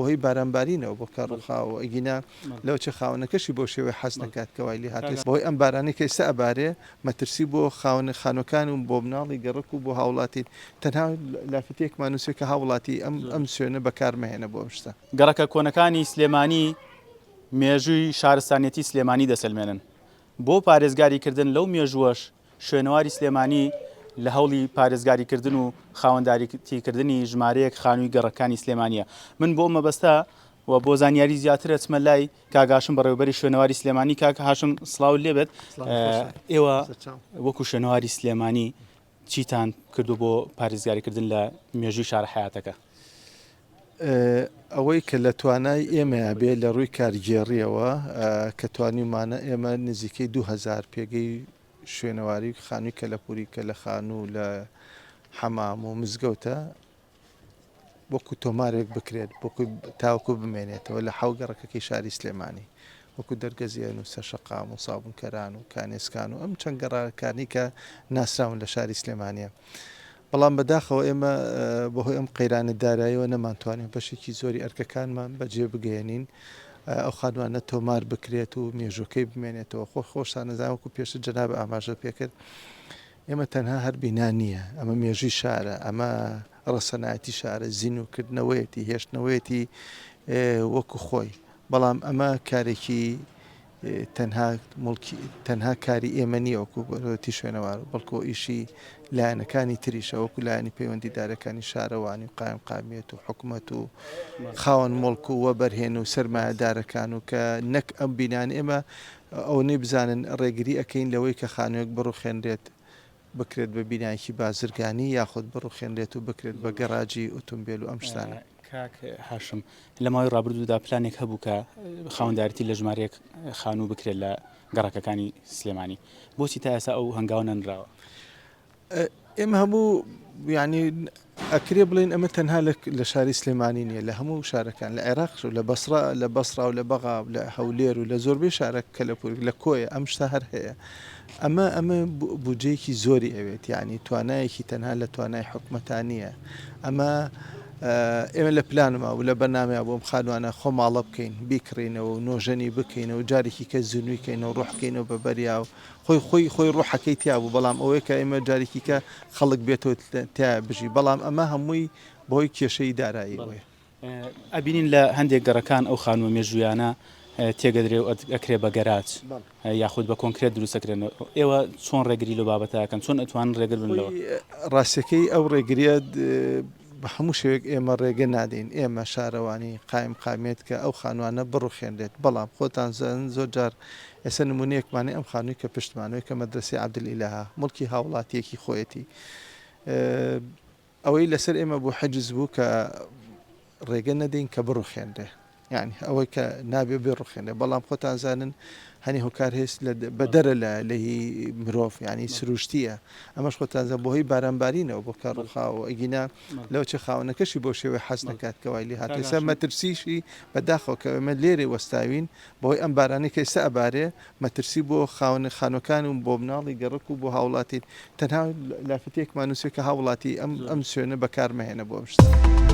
بۆهۆی بارانبارینەوە بۆ کارڕخاوە ئەگینا لەو چه خاونەکەشی بۆ شێوەی حەز نکات کەوای لێ هاتێت بۆی ئەم بارانی کە ئێستا ئەبارێ مەترسی بۆ خانۆکان و بۆ مناڵی گەڕک و بۆ هاوڵاتی تەنها لافتەیەکمان نووسێت کە هاوڵاتی ئەم سوێنە بەکارمەهێنە بۆ ئەم شتە. گەڕەکە کۆنەکانی سلێمانی مێژووی شارستانیەتی سلێمانی دەسەلمێنن بۆ پارێزگاریکردن لەو مێژووەش شوێنەواری سلێمانی لە هەوڵی پارێزگاریکردن و خاوەنداریتیکردنی ژمارەیەک خانووی گەڕەکانی سلێمانیە. من بۆ مەبەستا و بۆ زانیاری زیاتر ئەچمە لای کاگاشم بەڕێوەبەری شوێنەواری سلێمانی کاکە هاشم سڵاو لێبێت. ئێوە وەکو شوێنەواری سلێمانی چیتان کردو بۆ پارێزگاریکردن لە مێژووی شارە حیاتەکە؟ ئەوەی کە لە توانای ئێمە بێ لە ڕووی کارگێڕیەوە کە توانیمانە ئێمە نزیکەی 2000 پێگەی شوێنەواری خانووی کەلەپوری کە لە خانوو لە حەمام و مزگەوتە وەکو تۆمارێک بکرێت تاوەکو بمێنێتەوە لە حەوگەڕەکەی شاری سلێمانی وەکو دەرگەزیێن و سەرشەقام و سابونکەران و کانێسکان و ئەم چەند گەڕاکانی کە ناسراون لە شاری سلێمانیە. بەڵام بەداخەوە ئێمە بەهۆی ئەم قەیرانە داراییەوە نەمانتوانین بەشێکی زۆری ئەرکەکانمان بەجێ بگەێنین ئەو خانوانە تۆمار بکرێت و مێژوەکەی بمێنێتەوە خۆشتان نەزانوەکو پێشتر جەناب ئاماژە پێکرد ئێمە تەنها هەر بینا نییە، ئەمە مێژووی شارە، ئەمە ڕەسەنایەتی شارە، زیینوکردنەوەیەتی هێشتنەوەیەتی وەکو خۆی، بەڵام ئەمە کارێکی تەنها کاری ئێمە نییە وەکو بەرەوەتی شوێنەوار بەڵکو ئیشی لایەنەکانی تریشە وەکو لایەنی پەیوەندیدارەکانی شارەوانی و قایم قامیەت و حکوومەت و خاوەن مڵک و وەبەرهێن و سەرمایەدارەکان و کە نەک ئەم بینان ئێمە ئەوەی بزانن ڕێگری ئەەکەین لەوەی کە خانوویەک بڕوخێنرێت بکرێت بە بینایکی بازرگانی یاخود بڕوخێنرێت و بکرێت بە گەڕاجی ئۆتۆمبیل و ئەم شتانە. کاک هاشم لە ماوەی ڕابردوودا پلانێک هەبوو کە خاوەنداریتی لە ژمارەیەک خانوو بکرێت لە گەڕەکەکانی سلێمانی، بۆچی تا ئێستا ئەو هەنگاو نەنراوە؟ ئێمە هەموو یعنی ئەکرێ بڵین ئەمە تەنها لە شاری سلێمانی نییە، لە هەموو شارەکان لە عێراق و لە بەسرا و لە بەغا و لە هەولێر و لە زۆربەی شارە کەلەپور لە کۆیە ئەم شتە هەر هەیە. ئەمە بودجەیەکی زۆری ئەوێت، یعنی توانایەکی تەنها لە توانای حکوومەتانیە. ئەمە ئێمە لە پلانما و لە بەرنامەیە بۆم خانوانە خۆماڵە بکەین بیکڕینەوە و نۆژەنی بکەینەوە جارێکی کە زونویکەینەوە ڕوحکەینەوە بە بەریا و خۆی ڕوحەکەی تیا بوو، بەڵام ئەوەیە کە ئێمە جارێکی کە خەڵک بێتەوە تیا بژی، بەڵام ئەمە هەمووی بۆی کێشەی داراییەوەی. ئەبینین لە هەندێک گەڕەکان ئەو خانووە مێژوویانە تێگەدرێ و ئەکرێ بە گەراج یاخود بە کۆنکرێت دروستەکرێنەوە. ئێوە چۆن ڕێگری لە بابەتەکەن چۆن ئەتوان ڕێگر بنەوە؟ ڕاستیەکەی ئەو ڕێگریە بە هەموو شوێک ئێمە ڕێگە نادەین، ئێمە شارەوانی قایم قامێت کە ئەو خانوانە بڕوخێنرێت، بەڵام خۆتان زەن زۆر جار ئێستا نمونەیەکمانێ ئەم خانووی کە پشتمانەوەی کە مەدرسەی عەبدولئیلاها مڵکی هاوڵاتیەکی خۆیەتی ئەوەی لەسەر ئێمە بۆ حەجز بوو کە ڕێگە نەدەین کە بڕوخێنرێ، یعنی ئەوەی کە نابێ بڕوخێنێ، بەڵام خۆتان زانن هەنی هۆکار هێست بە دەرە لە هی مرۆڤ ینی سروشتیە، ئەمەش خۆتانزان بۆهۆی بارانبارینەوە بۆ کارڕخاوە ئەگینا لەو چه خاونەکەشی بۆ شێوەی حەز نکات کەوای لێ هاتێسا مەترسیشی بەداخەوە کە ئەمە لێرێ وەستاوین بۆی ئەم بارانی کە ئێستا ئەبارێ مەترسی بۆ خانۆکان و بۆ مناڵی گەڕک و بۆ هاوڵاتی تەنها لافتەیەکمان نووسێت کە هاوڵاتی ئەم سوێنە بەکارمەهێنە بۆ ئەم شتە.